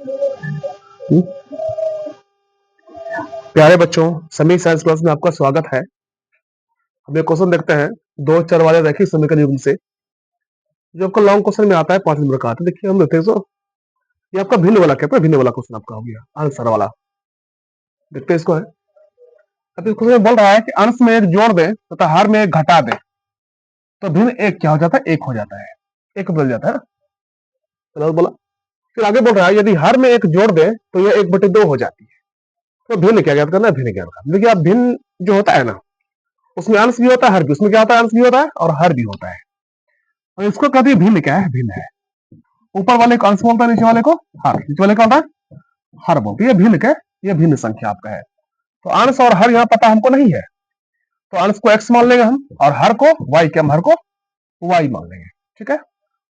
हम्म, प्यारे बच्चों, समी साइंस क्लास में आपका स्वागत है। हम ये क्वेश्चन देखते हैं दो चर वाले रैखिक समीकरण युग्म से, जो आपका लॉन्ग क्वेश्चन में आता है 5 नंबर का आता है। देखिए हम देखते हैं तो ये आपका भिन्न वाला क्या है, भिन्न वाला क्वेश्चन आपका हो गया आंसर वाला। देखते हैं इसको है। अब इस क्वेश्चन में बोल रहा है कि अंश में एक जोड़ दे तथा हर में एक घटा दे तो भिन्न एक क्या हो जाता है, एक हो जाता है, एक बदल जाता है ना। तो बोला फिर आगे बोल रहा है यदि हर में एक जोड़ दे तो यह 1/2 हो जाती है। तो भिन्न क्या ज्ञात करना है, भिन्न ज्ञात करना। देखिए आप भिन्न जो होता है ना, उसमें अंश भी होता है, हर भी। उसमें क्या होता है, अंश भी होता है और हर भी होता है। और इसको कहते हैं भिन्न। क्या है, भिन्न है। ऊपर वाले को अंश बोलता है, नीचे वाले को हर। नीचे वाले को होता है हर बोलते हैं। ये भिन्न क्या है, ये भिन्न संख्या आपका है। तो अंश और हर यहाँ पता हमको नहीं है, तो अंश को x मान लेंगे हम और हर को y, के हम हर को y मान लेंगे। ठीक है,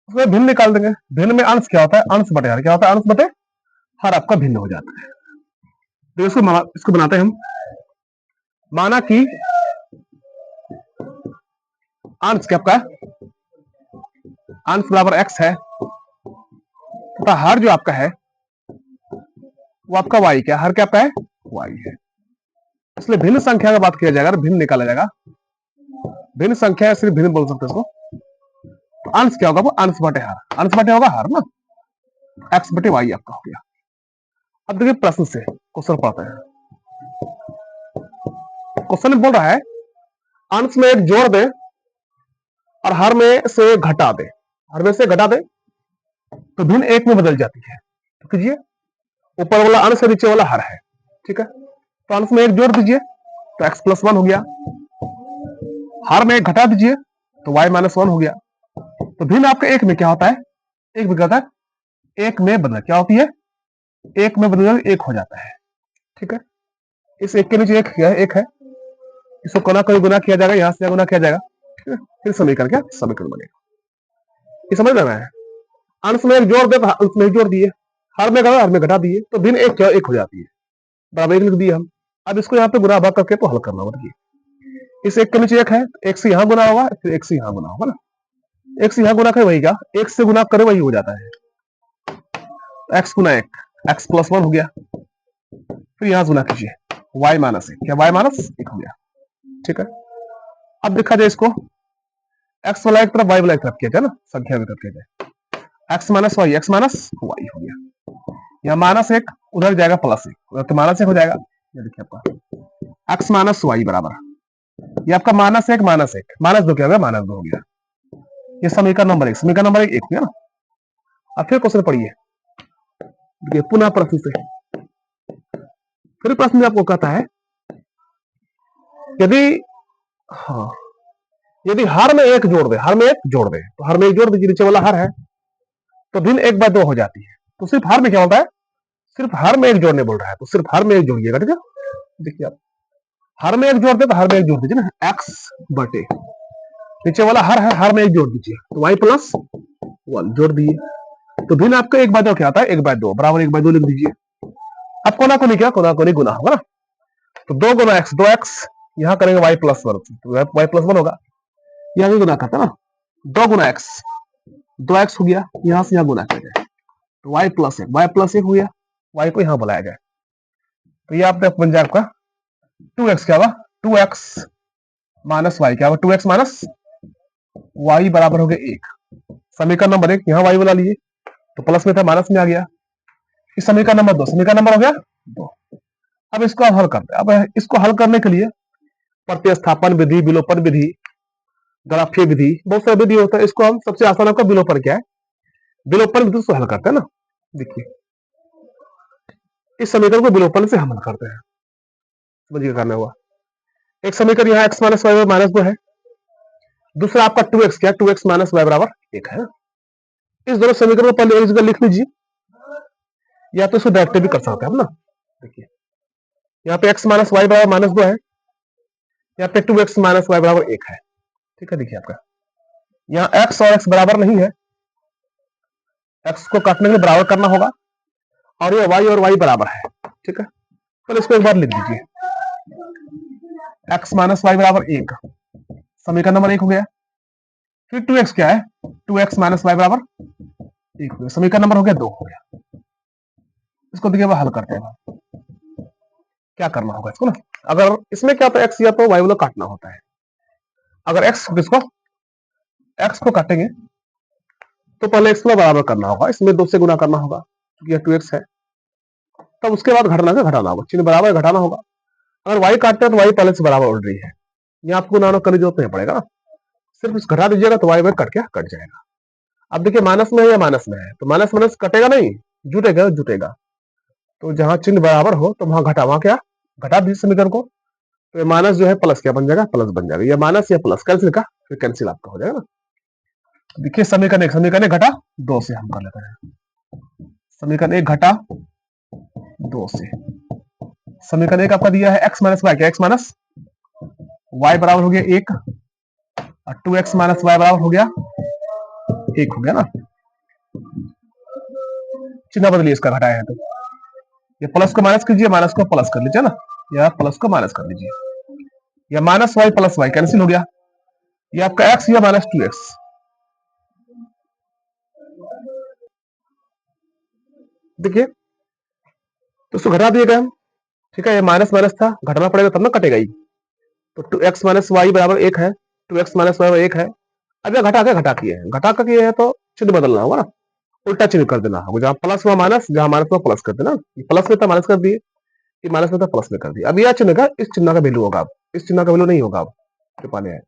उसमें भिन्न निकाल देंगे। भिन्न में अंश क्या होता है, अंश बटे हर। क्या होता है, अंश बटे हर आपका भिन्न हो जाता है। तो इसको बनाते हैं हम। माना कि अंश क्या आपका अंश बराबर x है तथा हर जो आपका है वो आपका y क्या, हर क्या आपका है, y है। इसलिए भिन्न संख्या का बात किया जाएगा, भिन्न निकाला जाएगा। भिन्न संख्या सिर्फ भिन्न बोल सकते हैं इसको। तो अंश क्या होगा, वो अंश बटे हर। अंश बटे होगा हर ना, x बटे y आपका हो गया। अब देखिए प्रश्न से क्वेश्चन पढ़ते हैं। क्वेश्चन में बोल रहा है अंश में एक जोड़ दे और हर में से घटा दे। हर में से घटा दे तो भिन्न एक में बदल जाती है। तो कीजिए, ऊपर वाला अंश है, नीचे वाला हर है। ठीक है, तो अंश में एक जोड़ दीजिए तो x + 1 हो गया। हर में एक घटा दीजिए तो y - 1 हो गया। तो भिन्न आपका एक में क्या होता है, एक में क्या होता है, एक में बदल। क्या होती है, एक में बदल एक हो जाता है। ठीक है, इस एक के नीचे एक एक है, इसको कोना कोई गुना किया जाएगा, यहां से गुना किया जाएगा। ठीक है, फिर समीकरण क्या, समीकरण बनेगा। ये समझ लेना है। अंश में एक जोड़ दे तो अंश में एक जोड़ दिए, हर में घटा, हर में घटा दिए, तो भिन्न एक क्या, एक हो जाती है। बराबर एक लिख दिए हम। अब इसको यहाँ पे गुना भाग करके तो हल करना होगा। इस एक के नीचे एक है, एक से यहाँ गुना होगा, फिर एक से यहाँ गुना होगा ना। एक से यहाँ गुना करे वही क्या, एक से गुना करे वही हो जाता है। x गुना एक, x + 1 हो गया। फिर यहाँ गुना कीजिए, y - 1, क्या y - 1 हो गया। ठीक है, अब देखा जाए इसको, x वाला एक तरफ, y वाला एक तरफ किया जाए ना, संख्या की तरफ किया जाए। x - y, x - y हो गया। यहाँ -1 उधर जाएगा +1, उधर तो -1 हो जाएगा। ये देखिए आपका x - y बराबर, ये आपका -1 -1 -2 क्या हो गया, -2 हो गया। ये समीकरण नंबर 1, समीकरण नंबर 1 हो गया ना। अब फिर क्वेश्चन पढ़िए, देखिए पुनः प्रश्न से। फिर प्रश्न में आपको कहता है यदि, हाँ, यदि हर में एक जोड़ दे, हर में एक जोड़ दे, तो हर में एक जोड़ दीजिए, नीचे वाला हर है, तो भिन्न 1/2 हो जाती है। तो सिर्फ हर में क्या होता है, सिर्फ हर में एक जोड़ने बोल रहा है, तो सिर्फ हर में एक जोड़िएगा। ठीक है, देखिए आप हर में एक जोड़ दे तो हर में एक जोड़ दीजिए ना, x बटे नीचे वाला हर है, हर में एक जोड़ दीजिए तो y + 1 जोड़ दिए। तो भिन्न आपका 1/2 क्या आता है, 1/2 बराबर 1/2 लिख दीजिए। अब कोना कोनी क्या, कोना कोनी गुना होगा ना। तो 2 गुना x, 2x, यहाँ करेंगे y + 1, तो y + 1 होगा। यहाँ भी गुना करता ना, 2 गुना x, 2x हो गया, यहाँ से यहाँ गुना किया जाए तो y + 1, y + 1 हो गया। y को यहाँ बुलाया जाए तो ये आपका बन जाए आपका 2x क्या होगा, 2x - y क्या होगा, 2x - y बराबर हो गया 1। समीकरण नंबर 1, यहाँ y बुला लिए तो प्लस में था माइनस में आ गया। इस समीकरण नंबर 2, समीकरण नंबर हो गया 2। अब इसको आप हल करते हैं। अब इसको हल करने के लिए प्रतिस्थापन विधि, विलोपन विधि, ग्राफीय विधि, बहुत सारी विधि होता है। इसको हम सबसे आसान आपका विलोपन क्या है, विलोपन विधि से हल करते हैं ना। देखिए इस समीकरण को विलोपन से हम हल करते हैं। समझिए करना हुआ, एक समीकरण यहाँ x - y -2 है, दूसरा आपका 2x क्या, 2x - y बराबर 1 है। इस दोनों समीकरण को पहले एक जगह लिख लीजिए, या तो इसको डायरेक्ट भी कर सकते हैं हम ना। देखिए यहाँ पे x - y बराबर -2 है, यहाँ पे 2x - y बराबर 1 है। ठीक है, देखिए आपका यहाँ x और x बराबर नहीं है, x को काटने के लिए बराबर करना होगा, और ये y और y बराबर है। ठीक है, तो इसको एक बार लिख दीजिए, x - y बराबर 1, समीकरण नंबर 1 हो गया। फिर 2x क्या है, 2x - y बराबर 1 हो गया, समीकरण नंबर हो गया 2 हो गया। इसको देखिए हल करते हैं, क्या करना होगा इसको ना। अगर इसमें क्या तो एक्स या तो वाई वाला काटना होता है। अगर एक्स को काटेंगे तो पहले एक्स को बराबर करना होगा, इसमें 2 से गुना करना होगा, ये 2x है। तब उसके बाद घटाना होगा, चिन्ह बराबर घटाना होगा। अगर वाई काटते हैं तो वाई पहले से बराबर ऑलरेडी है, ये आपको नाना करने जरूरत नहीं पड़ेगा, सिर्फ इस घटा दीजिएगा तो वाई कट जाएगा। अब देखिए माइनस में है या माइनस में है, तो माइनस माइनस कटेगा नहीं, जुटेगा। तो जहां चिन्ह बराबर हो तो वहां क्या घटा दीजिए समीकरण को, तो माइनस जो है प्लस क्या बन जाएगा, प्लस बन जाएगा। या माइनस या प्लस कैंसिल का, फिर कैंसिल आपका हो जाएगा ना। देखिए समीकरण एक घटा 2 से हम कर लेते हैं। समीकरण 1 घटा 2 से, समीकरण 1 आपका दिया है एक्स माइनस वाई, क्या एक्स माइनस वाई बराबर हो गया 1, और 2x माइनस वाई बराबर हो गया 1 हो गया ना। चिन्ह बदलिए इसका घटाया है तो, ये प्लस को माइनस कीजिए, माइनस को प्लस कर लीजिए ना, या प्लस को माइनस कर लीजिए, या minus y plus y cancel हो गया, ये आपका x या माइनस 2x। देखिए तो उसको घटा दिएगा हम, ठीक है, ये माइनस माइनस था, घटाना पड़ेगा तब ना कटेगा ही। तो 2x माइनस वाई बराबर 1 है, 2x माइनस वाई 1 है। अब यह घटा का किए है तो चिन्ह बदलना होगा ना, उल्टा चिन्ह कर देना होगा, जहां प्लस हुआ माइनस, जहां माइनस हुआ प्लस कर देना। प्लस में था माइनस कर दिए, ये माइनस में था प्लस में कर दिया। अब यह चिन्ह का इस चिन्ह का वैल्यू होगा, इस चिन्ह का वैल्यू नहीं होगा अब छुपाने है।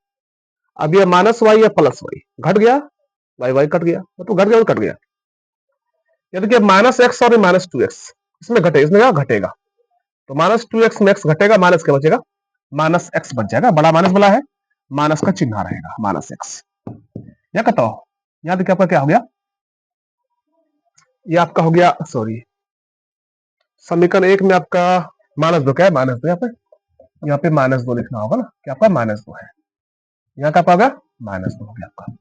अब ये माइनस वाई या प्लस वाई घट गया, वाई वाई कट गया, तो घट गया और कट गया। या देखिए माइनस एक्स और माइनस 2x इसमें इसमें क्या घटेगा, तो माइनस 2x में एक्स घटेगा, माइनस क्या बचेगा, माइनस एक्स बच जाएगा, बड़ा माइनस वाला है, माइनस का चिन्ह रहेगा, माइनस एक्स। या कहता हो यहां देखिए आपका क्या हो गया, ये आपका हो गया, सॉरी, समीकरण 1 में आपका माइनस 2 क्या है, माइनस 2, यहाँ पे माइनस 2 लिखना होगा ना, क्या आपका माइनस 2 है, यहाँ का होगा माइनस 2 हो गया आपका,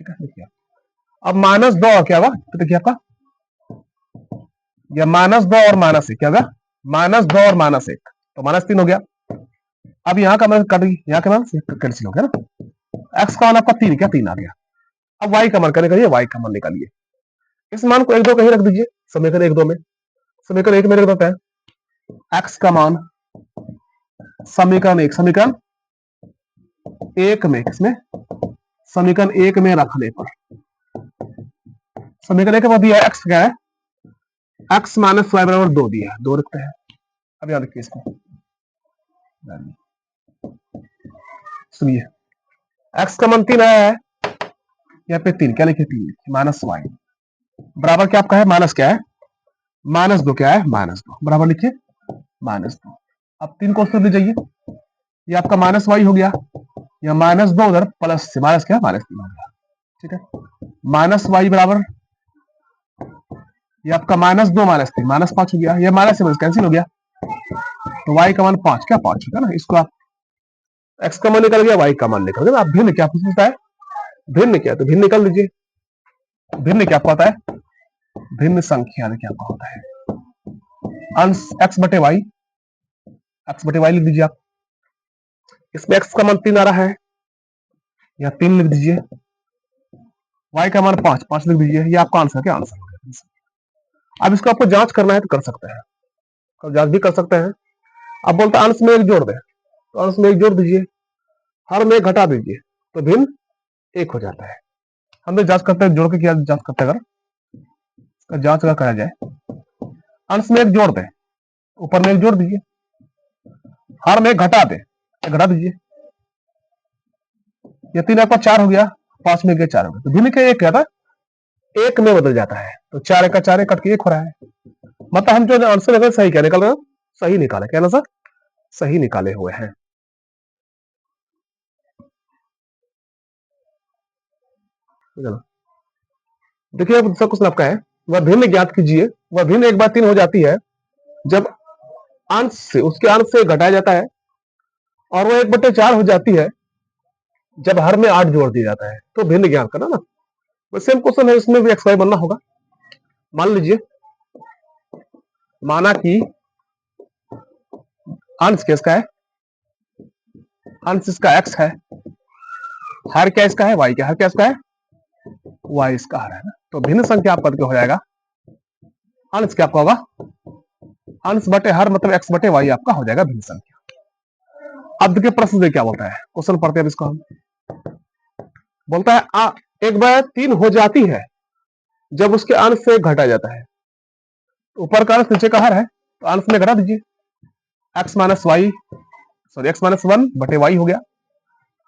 ठीक है। देखिए अब माइनस 2 और क्या होगा, तो देखिए आपका या माइनस 2 और माइनस 1 क्या होगा, माइनस 2 और माइनस 1, तो माइनस 3 हो गया। अब यहाँ का कट गई, यहाँ का मान कैंसिल हो गया ना, एक्स का मान आपका 3 क्या 3 आ गया। अब वाई का मान करने का, वाई का मान निकालिए, इस मान को 1 2 कहीं रख दीजिए, समीकरण 1 2 में, समीकरण 1 में रख देता है एक्स का मान, समीकरण 1 में, किसमें, समीकरण 1 में रखने पर, समीकरण 1 में दिया एक्स क्या है, एक्स माइनस वाई बराबर 2 दिया है, 2 रखते हैं। अब याद रखिए इसको, सुनिए एक्स का मान 3 आया है, यहाँ पे 3 क्या लिखिए, 3 लिखिए, माइनस वाई बराबर क्या आपका है, माइनस क्या है, माइनस 2 क्या है, माइनस 2 बराबर लिखिए -2। अब 3 को उत्तर दीजिए, ये आपका माइनस वाई हो गया, या माइनस 2 उधर प्लस से माइनस क्या, -3 हो गया, ठीक है। माइनस वाई बराबर ये आपका -2 -3 -5 हो गया, ये माइनस से माइनस कैंसिल हो गया, तो वाई का मान 5 क्या 5 होगा ना। इसको आप एक्स का मान निकल गया, वाई का मान निकल गया, आप भिन्न क्या पूछता है, भिन्न क्या, तो भिन्न निकल लीजिए, भिन्न क्या आपको आता है, भिन्न संख्या देखिए आपका होता है अंश एक्स बटे वाई लिख दीजिए आप, इसमें एक्स का मान 3 आ रहा है, या 3 लिख दीजिए, वाई का मान 5 लिख दीजिए, ये आपका आंसर क्या, आंसर हो गया। अब इसको आपको जांच करना है तो कर सकते हैं, जांच भी कर सकते हैं। अब बोलता है अंश में 1 जोड़ दे, तो अंश में 1 जोड़ दीजिए, हर में 1 घटा दीजिए, तो भिन्न 1 हो जाता है। हम तो जांच करते हैं, जोड़ के क्या जांच करते हैं, अगर जांच अगर करा जाए, अंश में 1 जोड़ दे, ऊपर में 1 जोड़ दीजिए, हर में 1 घटा दे, घटा दीजिए, ये 3 आपका 4 हो गया, 5 में गया 4 हो गया, तो भिन्न के 1 क्या था, 1 में बदल जाता है, तो 4 का 4 कट के 1 हो रहा है, मतलब हम जो आंसर निकल सही क्या निकल रहे हैं, सही निकाले, क्या ना सर, सही निकाले हुए हैं। देखिए दूसरा क्वेश्चन आपका है, वह भिन्न ज्ञात कीजिए, वह भिन्न 1/3 हो जाती है जब अंश से उसके अंश से घटाया जाता है, और वह 1/4 हो जाती है जब हर में 8 जोड़ दिया जाता है, तो भिन्न ज्ञात करना ना। सेम क्वेश्चन है, इसमें भी एक्स वाई बनना होगा। मान लीजिए, माना कि अंश किसका है, अंश इसका एक्स है, हर क्या इसका है, वाई क्या, हर क्या इसका है, वाई इसका हर है ना। तो भिन्न संख्या आपका क्या हो जाएगा, अंश क्या आपका होगा अंश बटे हर मतलब x बटे y आपका हो जाएगा भिन्न संख्या। अब देखिए प्रश्न से क्या बोलता है, क्वेश्चन पढ़ते हैं इसको हम। बोलता है 1/3 हो जाती है जब उसके अंश से घटा जाता है। ऊपर का अंश नीचे का हर है, तो अंश में घटा दीजिए। x minus y, sorry x minus 1 बटे y हो गया,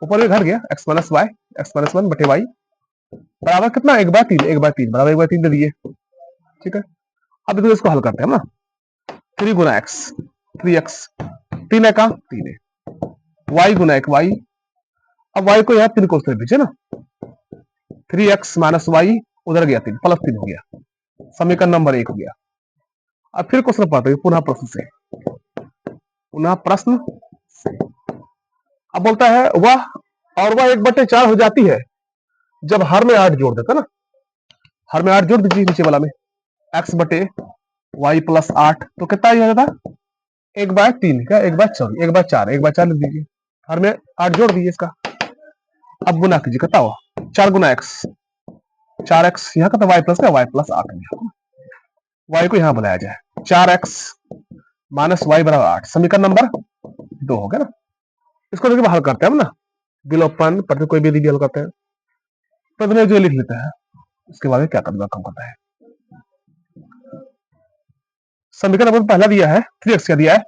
ऊपर में घट गया x minus y, x minus 1 बटे y बराबर कितना 1/3, 1/3 बराबर 1/3 दे दिए। ठीक है, अब देखो इसको हल करते हैं ना। 3 गुना x, 3x, 3 है का 3 है, y गुना 1 y, अब y को यहाँ 3 को उस तरफ भेजे ना, 3x माइनस वाई उधर गया 3 प्लस 3 हो गया, समीकरण नंबर 1 हो गया। अब फिर क्वेश्चन पढ़ते हैं पुनः प्रश्न से, पुनः प्रश्न से। अब बोलता है वह 1/4 हो जाती है जब हर में 8 जोड़ देता ना, हर में 8 जोड़ दीजिए नीचे वाला में, x बटे वाई प्लस 8, तो कितना हो जाता 1/3 क्या 1/4 लिख दीजिए, हर में 8 जोड़ दीजिए इसका। अब गुना कीजिए, कितना हुआ 4 गुना x, 4x यहाँ का तो y प्लस का y प्लस 8 हो गया, y को यहाँ बनाया जाए 4x माइनस वाई बराबर 8, समीकरण नंबर 2 हो गया ना। इसको देखिए हल करते हैं हम ना, विलोपन प्रति कोई भी हल करते हैं, प्रति जो लिख लेते हैं, उसके बाद क्या करना काम करता है। समीकरण नंबर पहला दिया है 3x, क्या दिया है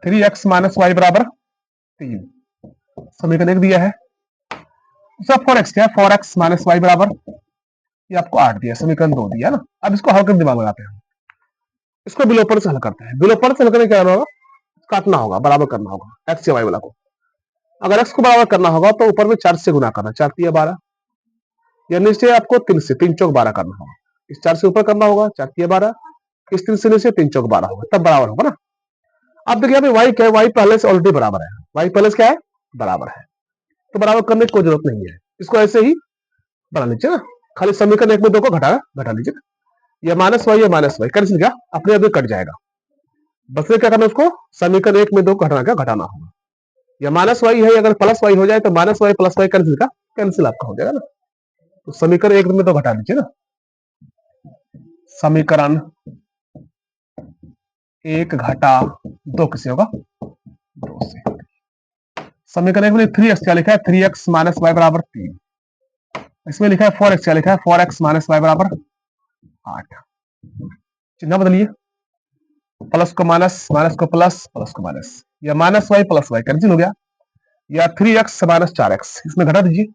3x माइनस वाई बराबर 3, समीकरण 1 दिया है 4x, क्या है 4x माइनस वाई बराबर, ये आपको 8 दिया, समीकरण 2 दिया ना। अब इसको हल कर दिमाग लगाते हैं, इसको विलोपन से हल करते हैं। विलोपन से हल करने क्या होगा, काटना होगा, बराबर करना होगा x या y वाला को। अगर x को बराबर करना होगा तो ऊपर में 4 से गुना करना, 4 3 12, या नीचे आपको 3 से 3 चौक 12 करना होगा, इस 4 से ऊपर करना होगा 4 3 12, इस 3 से नीचे 3 चौक 12 होगा, तब बराबर होगा ना। अब देखिए अभी y क्या है, y पहले से ऑलरेडी बराबर है, y पहले से क्या है बराबर है, तो बराबर करने की कोई जरूरत नहीं है, इसको ऐसे ही बना लीजिए ना, खाली समीकरण 1 में 2 को घटा लीजिए, या माइनस वाई या माइनस वाई कैंसिल, क्या अपने आप कट जाएगा, बस क्या करना उसको समीकरण 1 में 2 को घटाना होगा, या माइनस वाई है अगर प्लस वाई हो जाए तो minus y plus y cancel, का कैंसिल आपका हो जाएगा ना। तो समीकरण 1 में 2 घटा लीजिए ना, समीकरण 1 घटा 2 किसे होगा 2 से। समीकरण 1 में 3x क्या लिखा है 3x माइनस वाई बराबर 3, इसमें लिखा है 4x क्या लिखा है 4x माइनस वाई बराबर 8, चिन्ह बदलिए, प्लस को माइनस, माइनस को प्लस, प्लस को माइनस, या minus y plus y cancel हो गया, या 3x माइनस 4x इसमें घटा दीजिए,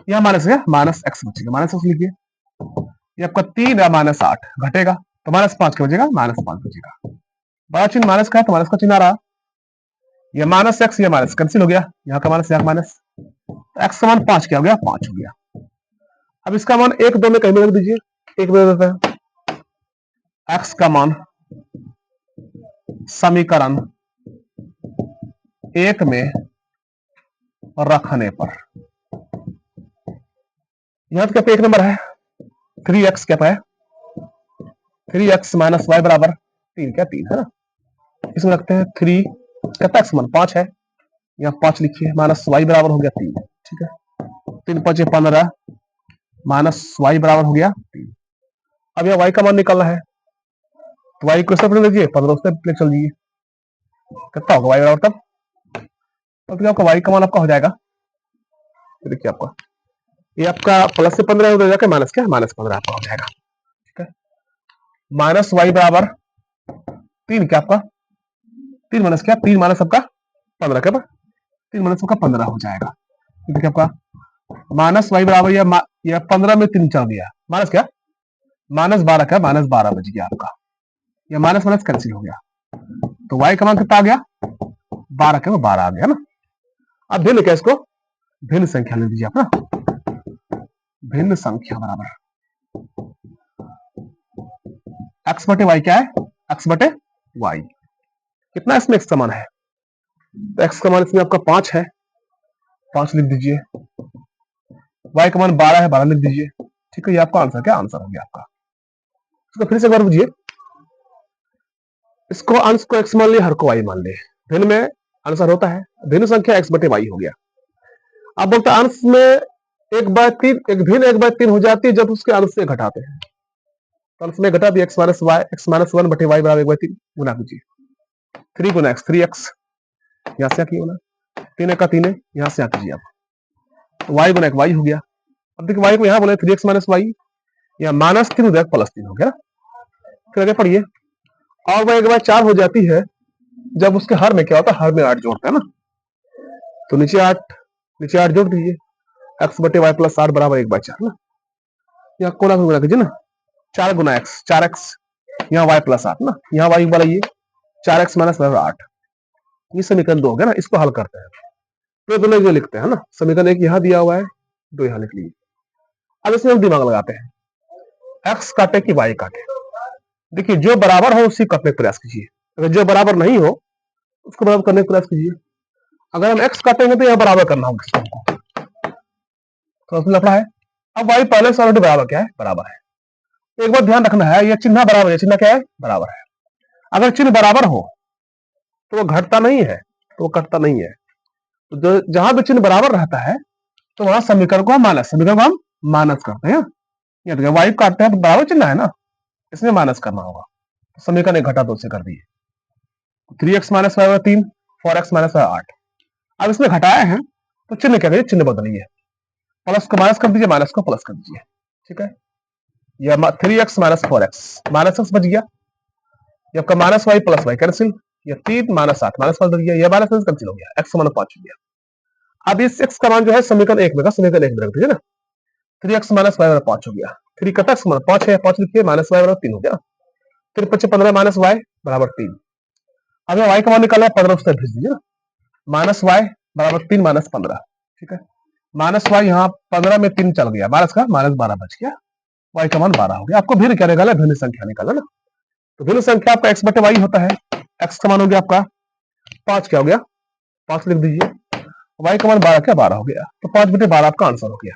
यह माइनस है माइनस x बचेगा, माइनस x लिखिए, ये आपका 3 या माइनस 8 घटेगा तो माइनस 5 क्या बचेगा माइनस 5 बचेगा, बड़ा चिन्ह माइनस का है तो माइनस का चिन्ह आ रहा, ये माइनस x या माइनस कैंसिल हो गया, यहाँ का माइनस यहाँ माइनस, x का मान 5 क्या हो गया 5 हो गया। अब इसका मान 1 2 में कहीं में रख दीजिए, 1 में रख देते हैं, x का मान समीकरण 1 में रखने पर, यहां तो क्या पे 1 नंबर है 3x क्या है 3x माइनस वाई बराबर 3, क्या 3 है ना, इसमें रखते हैं 3, कितना x मान 5 है, यहाँ 5 लिखिए, माइनस वाई बराबर हो गया 3, ठीक है 3 5 15 माइनस वाई बराबर हो गया 3। अब यह y का मान निकालना है, तो y को सब लीजिए 15 से चल दीजिए, कितना होगा y बराबर, तब आपका y का मान आपका हो जाएगा, देखिए आपका ये आपका प्लस से 15 हो जाकर माइनस क्या माइनस 15 आपका हो जाएगा, ठीक है माइनस वाई बराबर 3, क्या आपका 3 माइनस क्या 3 माइनस आपका 15, क्या 3 माइनस आपका 15 हो जाएगा, देखिए आपका माइनस वाई बराबर या 15 में 3 चल दिया, माइनस क्या माइनस 12, क्या माइनस 12 बच गया आपका, या माइनस माइनस कैंसिल हो गया, तो y का मान कितना आ गया 12, क्या 12 आ गया ना। अब भिन्न क्या इसको भिन्न संख्या ले लीजिए आप ना, भिन्न संख्या बराबर x बटे वाई, क्या है x बटे वाई, कितना इसमें x समान है, तो x का मान इसमें आपका 5 है, 5 लिख दीजिए, y का मान 12 है 12 लिख दीजिए, ठीक है ये आपका आंसर क्या आंसर हो गया आपका। इसको फिर से एक बार बुझिए, इसको अंश को x मान लिया, हर को y मान ले, भिन्न में आंसर होता है भिन्न संख्या x बटे y हो गया। अब बोलते अंश में 1/3 एक भिन्न 1/3 हो जाती है जब उसके अंश से घटाते हैं, तो अंश में घटा दिया एक्स माइनस वन बटे वाई बराबर 1/3 गुना कीजिए 3 गुना एक्स 3x यहां से क्या होना 3 का 3 है यहां से कीजिए आप तो वाई गुना एक वाई हो गया। अब देखिए वाई को यहां बोले 3x माइनस वाई या -3 हो गया +3 हो गया। फिर आगे पढ़िए और वह एक बार 4 हो जाती है जब उसके हर में क्या होता है हर में 8 जोड़ता है ना तो नीचे 8 जोड़ दीजिए x बटे वाई प्लस 8 बराबर 1/4 ना यहाँ कोना गुना कीजिए ना 4 गुना एक्स 4x यहाँ y प्लस 8 ना यहाँ y बनाइए 4x माइनस 8 ये समीकरण 2 हो गया ना इसको हल करते हैं तो दोनों जो लिखते हैं ना समीकरण 1 यहाँ दिया हुआ है 2 यहाँ लिख लीजिए। अब इसमें हम दिमाग लगाते हैं x काटे कि y काटे देखिए जो बराबर हो उसी काटने का प्रयास कीजिए अगर जो बराबर नहीं हो उसको बराबर करने का प्रयास कीजिए। अगर हम x काटेंगे तो यह बराबर करना होगा तो लफड़ा है। अब y पहले से ऑलरेडी बराबर क्या है बराबर है एक बात ध्यान रखना है यह चिन्ह बराबर है चिन्ह क्या है बराबर है अगर चिन्ह बराबर हो तो वो घटता नहीं है तो वो कटता नहीं है तो जहां भी चिन्ह बराबर रहता है तो वहां समीकरण को हम माइनस करते हैं ये तो y काटते हैं तो बराबर चिन्ह है ना इसमें माइनस करना होगा समीकरण एक घटा 2 से कर दिए 3x माइनस 3 4x माइनस 8 अब इसमें घटाया है तो चिन्ह क्या करिए चिन्ह बदलिए प्लस को माइनस कर दीजिए माइनस को प्लस कर दीजिए ठीक है यह 3x minus 4x minus x बच गया ये आपका minus y plus y cancel ये 3 माइनस 8 माइनस 5 बच गया ये माइनस कैंसिल हो गया x माइनस 5 हो गया। अब इस x का मान जो है समीकरण 1 में का समीकरण 1 में रख दीजिए ना 3x माइनस वाई बराबर 5 हो गया 3 कटा x माइनस 5 है 5 लिखिए माइनस वाई बराबर 3 हो गया 3 5 15 माइनस वाई बराबर 3। अब ये y का मान निकालना है 15 उससे भेज दीजिए ना माइनस वाई बराबर 3 माइनस 15 ठीक है माइनस वाई यहाँ 15 में 3 चल गया माइनस का माइनस 12 बच गया y का मान 12 हो गया। आपको भिन्न क्या निकाला भिन्न संख्या निकाला ना तो भिन्न संख्या आपका x बटे y होता है x का मान हो गया आपका 5 क्या हो गया 5 लिख दीजिए y का मान 12 क्या 12 हो गया तो 5 बटे 12 आपका आंसर हो गया।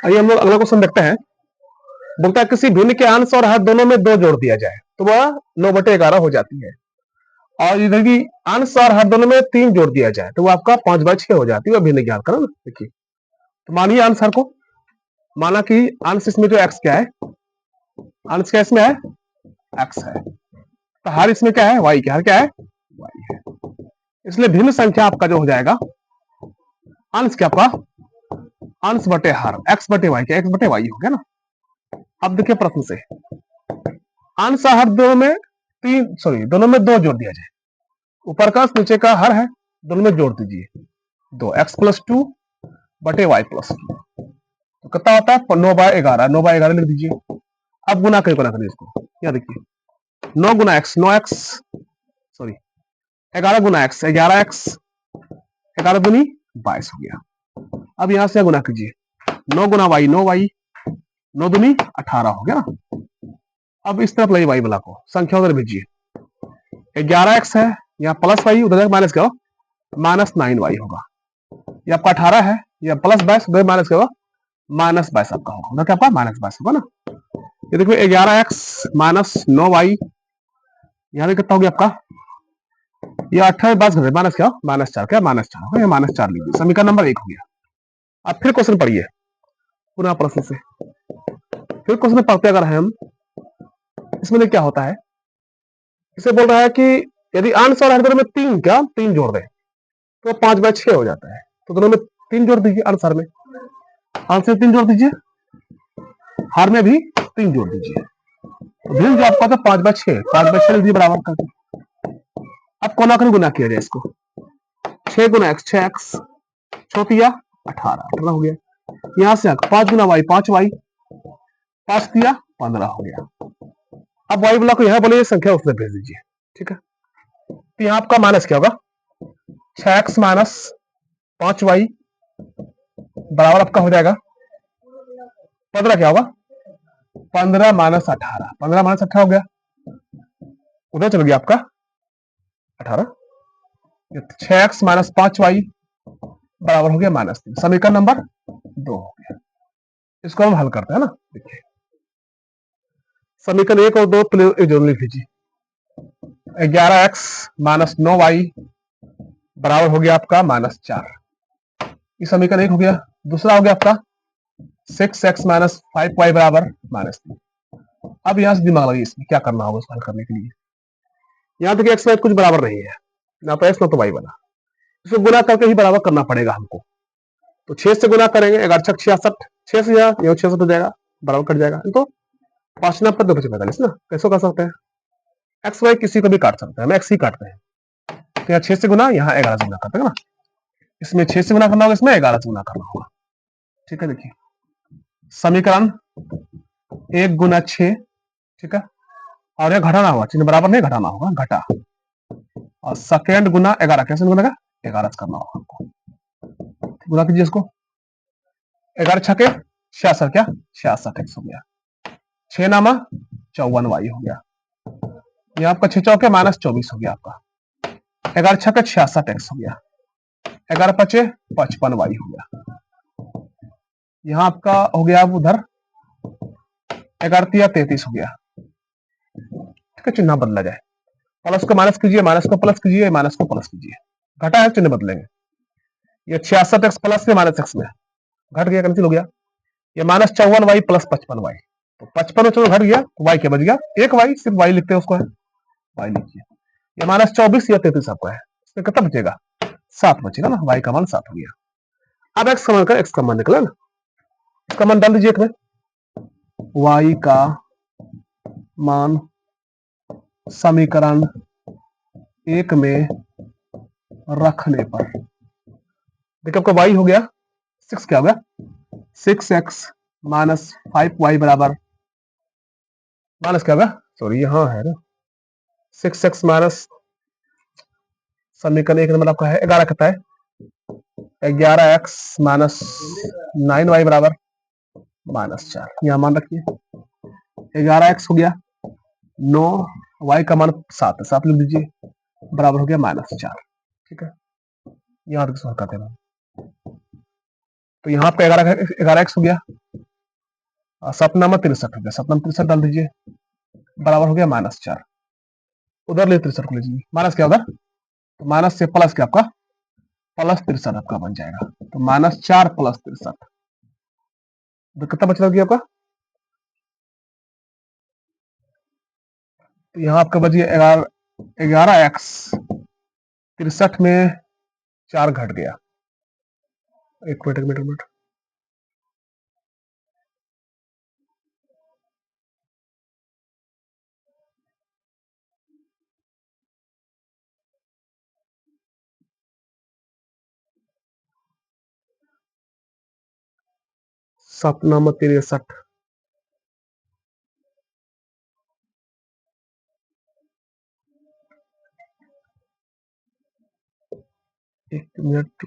आइए हम लोग अगला क्वेश्चन देखते हैं बोलता है किसी भिन्न के अंश और हर दोनों में 2 जोड़ दिया जाए तो वह 9/11 हो जाती है और इधर की अंश और हर दोनों में 3 जोड़ दिया जाए तो वो आपका 5/6 हो जाती है वह भिन्न ज्ञात करो ना देखिए तो मानिए अंश हर को माना कि अंश इसमें जो x क्या है अंश क्या इसमें है x है तो हर इसमें क्या है y क्या है y है इसलिए भिन्न संख्या आपका जो हो जाएगा अंश क्या आपका अंश बटे हर x बटे y क्या x बटे y हो गया ना। अब देखिए प्रश्न से अंश हर दोनों में दोनों में 2 जोड़ दिया जाए ऊपर का नीचे का हर है दोनों में जोड़ दीजिए 2x + 2 बटे y + 2 तो कितना होता है 9/11 लिख दीजिए। अब गुना करिए इसको क्या देखिए 9 गुना x 11 गुना x 11x 11 दूनी 22 हो गया। अब यहां से गुना कीजिए 9 गुना y 9y 9 दूनी 18 हो गया ना। अब इस तरफ लाइए y वाला को संख्या उधर भेजिए 11x है यहाँ प्लस y उधर माइनस क्या -9y होगा ये आपका 18 है या प्लस 22 उधर माइनस क्या होगा -22 आपका होगा उधर क्या आपका -22 होगा ना। ये देखो 11x - 9y यहाँ पे कितना हो गया आपका ये 28 बात कर माइनस क्या -4 क्या -4 होगा -4 लीजिए समीकरण नंबर 1 हो गया। अब फिर क्वेश्चन पढ़िए पुनः प्रश्न से फिर क्वेश्चन पढ़ते अगर हम इसमें क्या होता है इसे बोल रहा है कि यदि अंश और हर दोनों में 3 जोड़ दें तो 5/6 हो जाता है तो दोनों में 3 जोड़ दीजिए अंश हर में अंश में 3 जोड़ दीजिए हर में भी 3 जोड़ दीजिए भिन्न जो आपका था 5/6 लिख दिए बराबर करके। अब कोना कर गुना किया जाए इसको 6 गुना x 6x छोटिया 18 हो गया यहां से 5 गुना y 5y 5 दिया 15 हो गया। अब y वाला को यहां बोले संख्या उसमें भेज दीजिए ठीक है तो यहाँ आपका माइनस क्या होगा 6x - 5y बराबर आपका हो जाएगा 15 क्या होगा 15 - 18 15 - 18 हो गया उधर चल गया आपका 18 6x - 5y बराबर हो गया -3 समीकरण नंबर 2 हो गया। इसको हम हल करते हैं ना देखिए समीकरण 1 और 2 जोड़ लिख लीजिए 11x - 9y बराबर हो गया आपका -4। ये समीकरण 1 हो गया। दूसरा हो गया आपका 6x माइनस 5y बराबर -3। अब यहां से दिमाग लगाइए, इसमें क्या करना होगा उसको हल करने के लिए। यहां तक एक्स वाई कुछ बराबर नहीं है, ना तो एक्स ना तो वाई बना, इसको गुना करके ही बराबर करना पड़ेगा हमको। तो 6 से गुना करेंगे, 11×6 = 66, 6 से यहाँ 66 हो जाएगा, बराबर कट जाएगा। तो 5 9 2 45 ना, कैसे कर सकते हैं? एक्स वाई किसी को भी काट सकते हैं, हम एक्स ही काटते हैं। तो यहाँ 6 से गुना, यहाँ 11 से गुना करते हैं ना। इसमें 6 से गुना करना होगा, इसमें 11 से गुना करना होगा। ठीक है, देखिए समीकरण 1 × 6, ठीक है, और यह घटाना होगा, चिन्ह बराबर नहीं, घटाना होगा, घटा। और सेकेंड गुना 11, कैसे गुना 11 से करना होगा हमको। गुना कीजिए इसको, 11 छके 66, क्या 66 एक्स हो गया। 6 नामा 54 वाई हो गया। ये आपका 6 चौके -24 हो गया आपका। 11 छके 66 एक्स हो गया। 11 पचे 55 वाई हो गया। यहाँ आपका हो गया, अब उधर 11 33 हो गया। ठीक है, चिन्ह बदला जाए, प्लस को माइनस कीजिए, माइनस को प्लस कीजिए, माइनस को प्लस कीजिए। घटा है, चिन्ह बदलेंगे। ये 66 एक्स प्लस में माइनस एक्स में घट गया, कैंसिल हो गया। ये -54 वाई प्लस 55 वाई, तो 55 में चलो घट गया, वाई क्या बच गया, एक वाई, सिर्फ वाई लिखते हैं उसको, है वाई लिखिए। ये -24 या 33 आपका है, इसमें कितना बचेगा, 7 बचेगा ना, वाई का मान 7 हो गया। अब एक्स का मान कर, एक्स का मान निकला ना, इसका मान डाल दीजिए एक में, वाई का मान समीकरण 1 में रखने पर, देखिए आपका वाई हो गया 6, क्या हो गया 6x माइनस 5y बराबर माइनस क्या होगा, सॉरी यहाँ है ना, 6x माइनस समीकरण 1 नंबर आपका है 11, कहता है 11x माइनस 9y बराबर -4। यहाँ मान रखिए 11x हो गया 9, y का मान 7 है, 7 लिख दीजिए, बराबर हो गया -4। ठीक है, यहाँ तक सॉल्व करते हैं। तो यहाँ आपका 11x हो गया, 7 नामा 63 हो गया, 7 नामा 63 डाल दीजिए, बराबर हो गया -4। उधर ले 63 को लीजिए, माइनस क्या उधर, तो माइनस से प्लस क्या आपका +63 आपका बन जाएगा। तो -4 + 63, तो कितना बच गया आपका, तो यहाँ आपका बच गया 11x, 63 में 4 घट गया, एक मिनट, सपना में 63, एक मिनट,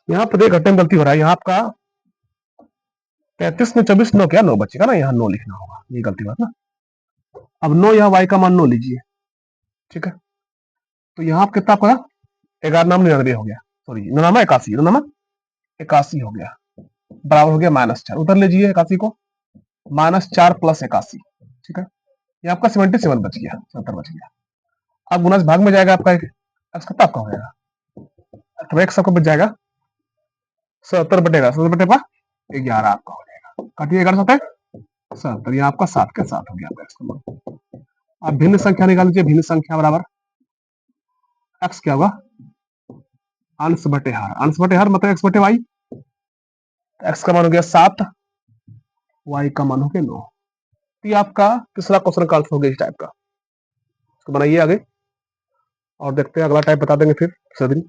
यहाँ पर एक घटना में गलती हो रहा है, यहाँ आपका 33 में 24 9 क्या 9 बचेगा ना, यहाँ 9 लिखना होगा, ये गलती बात ना। अब 9 यहाँ y का मान 9 लीजिए, ठीक है, तो यहाँ आप कितना आपका 11 हो गया, सॉरी 81 हो गया, बराबर हो गया -4। उधर लीजिए 81 को, -4 + 81, ठीक है, ये आपका 77 बच गया, 70 बच गया। अब गुना भाग में जाएगा आपका, कितना आपका हो जाएगा, तो x आपका बच जाएगा 70 बटेगा 70 बटे 11 आपका हो जाएगा, काटिए 11 7 70, ये आपका 7 का 7 हो गया आपका x का मान। अब भिन्न संख्या निकाल लीजिए, भिन्न संख्या बराबर x क्या होगा अंश बटे हार, अंश बटे हार मतलब एक्स बटे वाई। एक्स का मान हो गया 7, वाई का मान हो गया 9। ये आपका तीसरा क्वेश्चन का आंसर हो गया इस टाइप का। इसको बनाइए आगे और देखते हैं, अगला टाइप बता देंगे फिर दूसरे दिन।